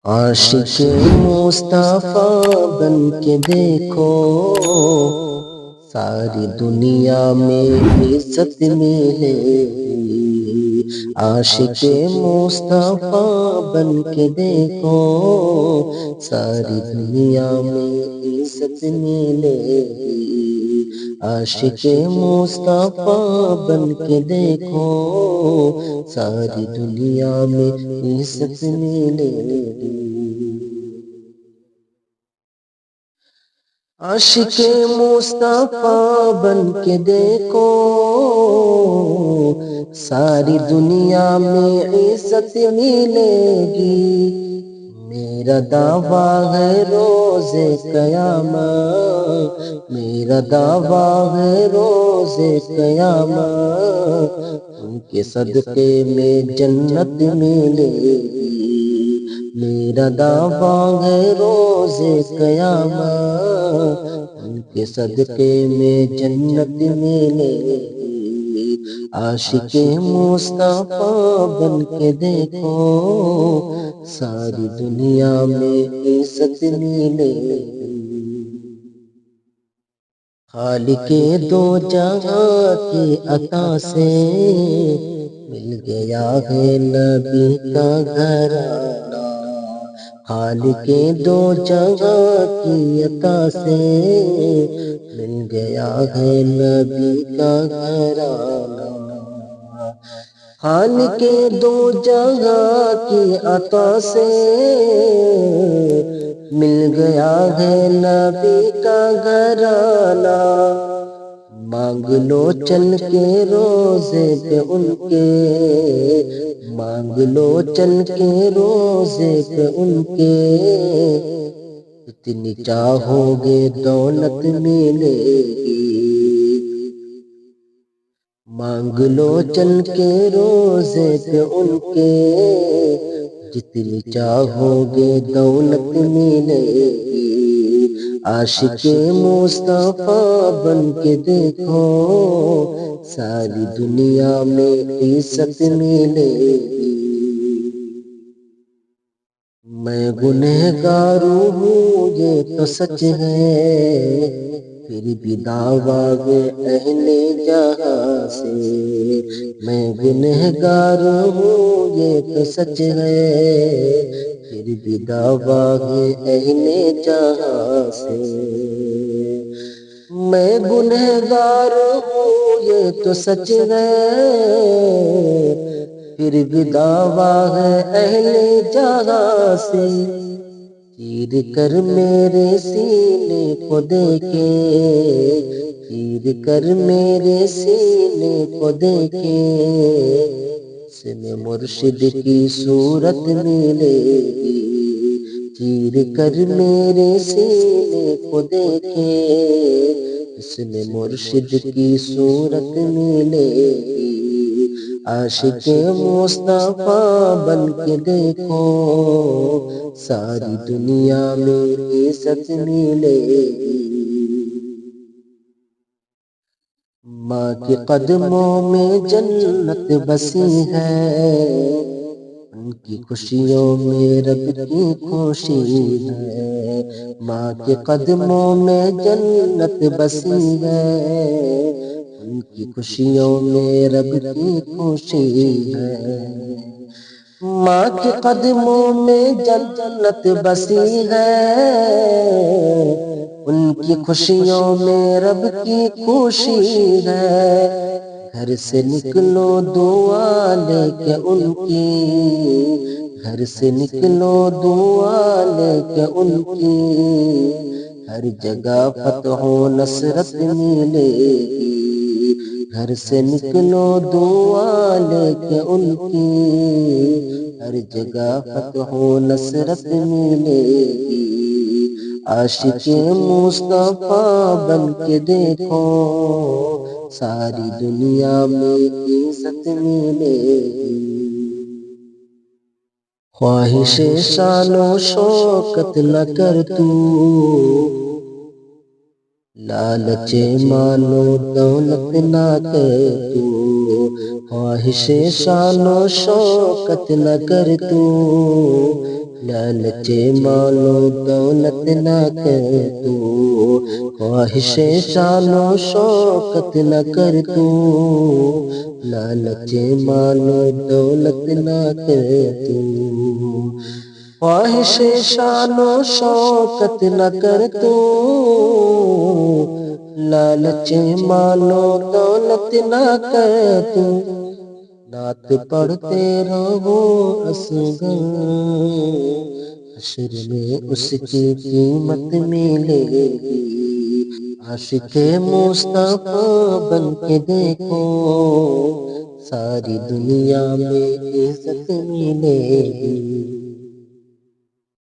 عاشق مصطفیٰ بن کے دیکھو، ساری دنیا میں عزت ملے گی۔ عاشق مصطفیٰ بن کے دیکھو، ساری دنیا میں عزت ملے گی۔ عاشق مصطفیٰ بن کے دیکھو، ساری دنیا میں عزت ملے گی۔ عاشق مصطفیٰ بن کے دیکھو، ساری دنیا میں عزت ملے گی۔ میرا دعویٰ ہے روز قیامت، میرا دعویٰ ہے روز قیامت، ان کے صدقے میں جنت ملے گی۔ میرا دعویٰ ہے روز قیامت، ان کے صدقے میں جنت ملے گی۔ عاشق مصطفیٰ بن کے دیکھو، ساری دنیا میں عزت ملے گی۔ خالق دو جہاں کی عطا سے مل گیا ہے نبی کا گھرانہ۔ خالق دو جہاں کی عطا سے مل گیا ہے نبی کا گھرانہ۔ خالق دو جہاں کی عطا سے مل گیا ہے نبی کا گھرانہ۔ مانگ لو چل کے روزے پہ ان کے، مانگ لو چل کے روزے پہ ان کے، جتنی چاہو گے دولت ملے گی۔ مانگ لو چل کے روزے پہ ان کے، جتنی چاہو گے دولت ملے گی۔ عاشق مصطفیٰ بن کے دیکھو، ساری دنیا میں عزت ملے گی۔ میں گنہگار ہوں یہ تو سچ ہے، پھر بھی دعویٰ ہے اہل جہاں سے۔ میں گنہگار ہوں یہ تو سچ ہے، پھر بھی دعویٰ ہے اہل جہاں سے۔ میں گنہگار ہوں یہ تو سچ ہے، پھر بھی دعویٰ ہے اہل جہاں سے۔ چیر کر میرے سینے کو دیکھے، چیر کر میرے سینے کو دیکھے، اس میں مرشد کی صورت ملے گی۔ چیر کر میرے سینے کو دیکھے، اس میں مرشد کی صورت ملے گی۔ عاشق مصطفیٰ بن کے دیکھو، ساری دنیا میں عزت ملے گی۔ ماں کے قدموں میں جنت بسی ہے، ان کی خوشیوں میں رب کی خوشی ہے۔ ماں کے قدموں میں جنت بسی ہے، ان کی خوشیوں میں رب کی خوشی ہے۔ ماں کے قدموں میں جنت بسی ہے، ان کی خوشیوں میں رب کی خوشی ہے۔ گھر سے نکلو دعا لے کے ان کی، گھر سے نکلو دعا لے کے ان کی، ہر جگہ فتح و نصرت ملے گی۔ گھر سے نکلو دعا لے کے ان کی، ہر جگہ فتح و نصرت ملے گی۔ عاشق مصطفیٰ بن کے دیکھو، ساری دنیا میں عزت ملے گی۔ خواہش شان و شوکت نہ کر تو، لالچ مال و دولت نہ کر تو۔ خواہش شان و شوکت نہ کر تو، لالچ مال و دولت نہ کر تو، خواہش شان و شوکت نہ کر تو، لالچ مال و دولت نہ کر تو، خواہش شان و شوکت نہ کر تو، لالچ مال و دولت نہ کر تو، نعت پڑھتے رہو اصغر، حشر میں اس کی قیمت ملے گی، عاشق مصطفیٰ بن کے دیکھو، ساری دنیا میں عزت ملے گی۔